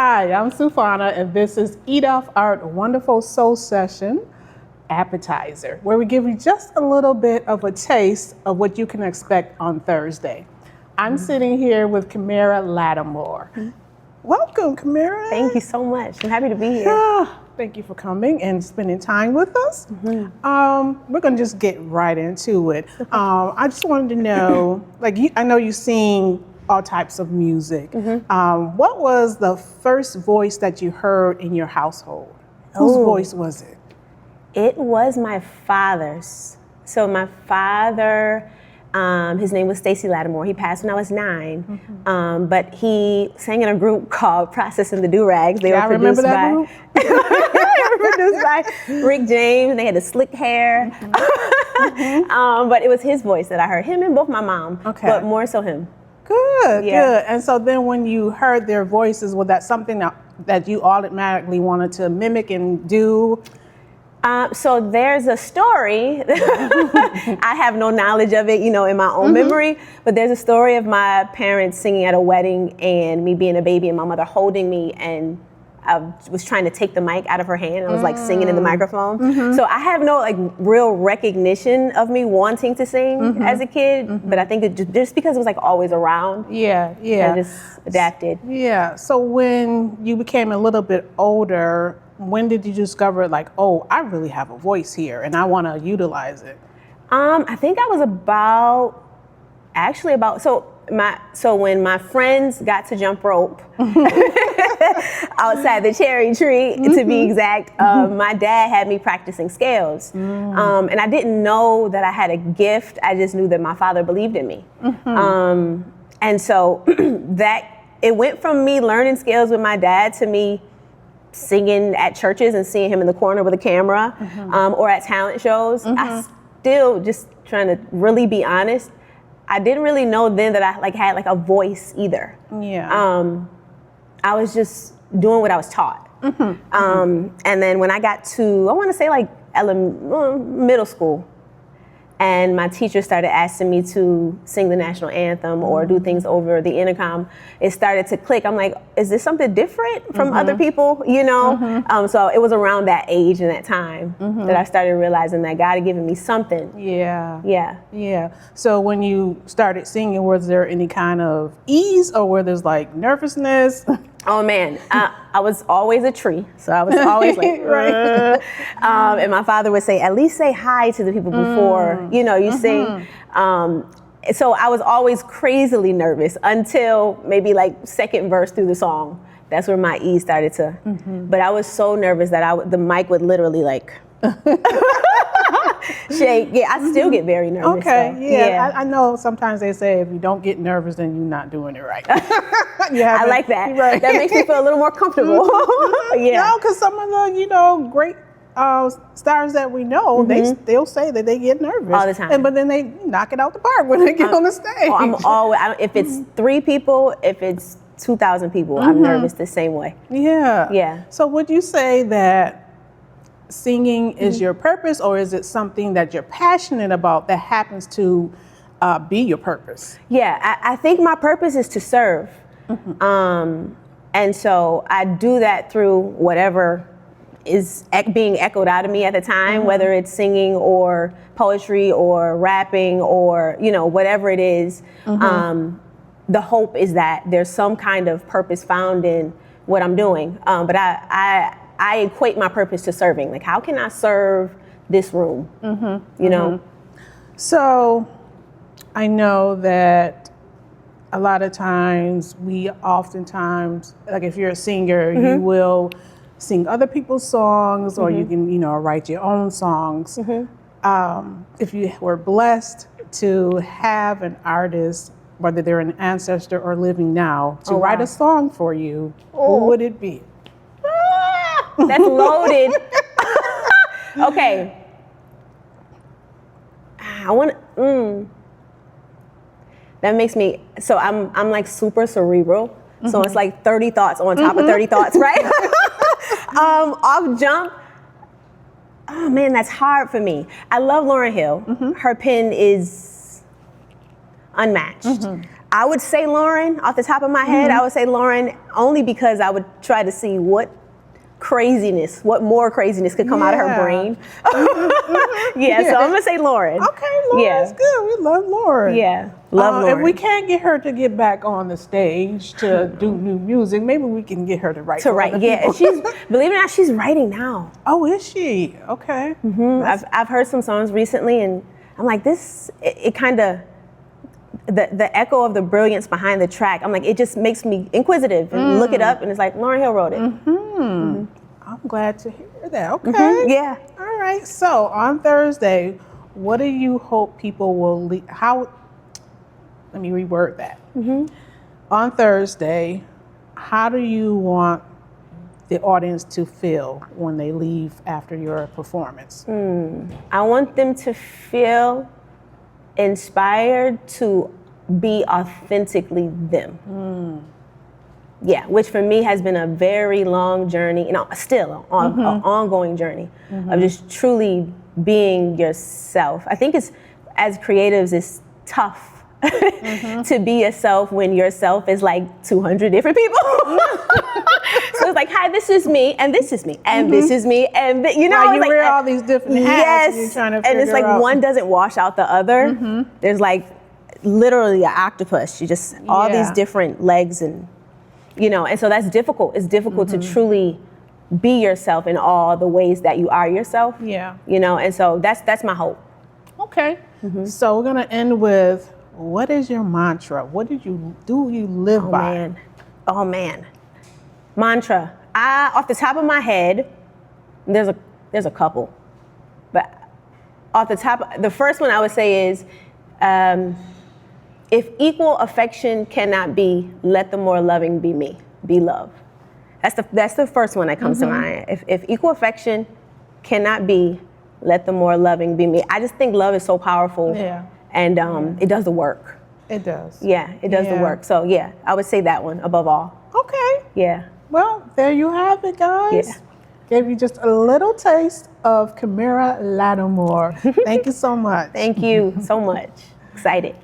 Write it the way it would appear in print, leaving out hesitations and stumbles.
Hi, I'm Sufana, and this is Eat Off Art Wonderful Soul Session Appetizer, where we give you just a little bit of a taste of what you can expect on Thursday. I'm sitting here with Kimera Lattimore. Welcome, Kimera. Thank you so much. I'm happy to be here. Thank you for coming and spending time with us. We're going to just get right into it. I just wanted to know, I know you sing all types of music. What was the first voice that you heard in your household? Whose voice was it? It was my father's. So my father, his name was Stacy Lattimore. He passed when I was 9, but he sang in a group called Processing the Do-Rags. They were produced by, produced by Rick James. They had the slick hair. But it was his voice that I heard. Him and both my mom, but more so him. Good. And so then when you heard their voices, was that something that you automatically wanted to mimic and do? So there's a story. I have no knowledge of it, in my own memory, but there's a story of my parents singing at a wedding and me being a baby and my mother holding me, and I was trying to take the mic out of her hand. I was singing in the microphone. So I have no real recognition of me wanting to sing as a kid, but I think it just because it was always around. I just adapted. So when you became a little bit older, when did you discover I really have a voice here and I want to utilize it? I think I was so when my friends got to jump rope outside the cherry tree, to be exact, my dad had me practicing scales. And I didn't know that I had a gift. I just knew that my father believed in me. And so it went from me learning scales with my dad to me singing at churches and seeing him in the corner with a camera, or at talent shows. I still, just trying to really be honest, I didn't really know then that I had a voice either. I was just doing what I was taught. And then when I got to, I want to say middle school, and my teacher started asking me to sing the national anthem or do things over the intercom, it started to click. I'm like, is this something different from other people, So it was around that age and that time that I started realizing that God had given me something. So when you started singing, was there any kind of ease or were there's nervousness? Oh man, I was always a tree, so I was always and my father would say, at least say hi to the people before, you sing. So I was always crazily nervous until maybe second verse through the song. That's where my ease started to, but I was so nervous that the mic would literally shake. I still get very nervous. I know sometimes they say if you don't get nervous, then you're not doing it right. I like that. Right. That makes me feel a little more comfortable. No, because some of the great stars that we know, they'll say that they get nervous all the time, but then they knock it out the park when they get on the stage. I'm always, if it's 3 people, if it's 2,000 people, I'm nervous the same way. So would you say that singing is your purpose, or is it something that you're passionate about that happens to be your purpose? I think my purpose is to serve. And so I do that through whatever is being echoed out of me at the time, whether it's singing or poetry or rapping or, whatever it is. The hope is that there's some kind of purpose found in what I'm doing. But I equate my purpose to serving. How can I serve this room? So I know that a lot of times if you're a singer, you will sing other people's songs, or you can, write your own songs. If you were blessed to have an artist, whether they're an ancestor or living now, to write a song for you, who would it be? That's loaded. Okay. I want to, that makes me, so I'm super cerebral. So it's 30 thoughts on top of 30 thoughts, right? Off jump. Oh man, that's hard for me. I love Lauryn Hill. Her pen is unmatched. I would say Lauren, off the top of my head, I would say Lauren only because I would try to see what more craziness could come out of her brain. So I'm gonna say Lauren. Okay, Lauren's good. We love Lauren. Yeah, love Lauren. If we can't get her to get back on the stage to do new music, maybe we can get her to write. Yeah, she's, believe it or not, she's writing now. Oh, is she? Okay. I've heard some songs recently, and I'm like, it kind of. The echo of the brilliance behind the track, I'm like, it just makes me inquisitive and look it up, and it's like Lauryn Hill wrote it. I'm glad to hear that. Okay. Yeah. All right. So on Thursday, what do you hope people will let me reword that. On Thursday, how do you want the audience to feel when they leave after your performance? I want them to feel inspired to be authentically them. Yeah, which for me has been a very long journey, still an ongoing journey of just truly being yourself. I think as creatives, it's tough to be yourself when yourself is like 200 different people. So it's like, hi, this is me, and this is me, and this is me, and you wear all these different hats. And you're trying to and it's like out. One doesn't wash out the other. There's like literally an octopus. You just all these different legs, and and so that's difficult. It's difficult to truly be yourself in all the ways that you are yourself. Yeah. And so that's my hope. Okay. So we're gonna end with, what is your mantra? What do you live by? Oh man. Mantra. Off the top of my head, there's a couple, but off the top, the first one I would say is, if equal affection cannot be, let the more loving be me. Be love. That's the first one that comes to mind. If equal affection cannot be, let the more loving be me. I just think love is so powerful. Yeah. And it does the work. It does. Yeah, it does the work. So yeah, I would say that one above all. Okay. Yeah. Well, there you have it, guys. Yeah. Gave you just a little taste of Kimera Lattimore. Thank you so much. Thank you so much. Excited.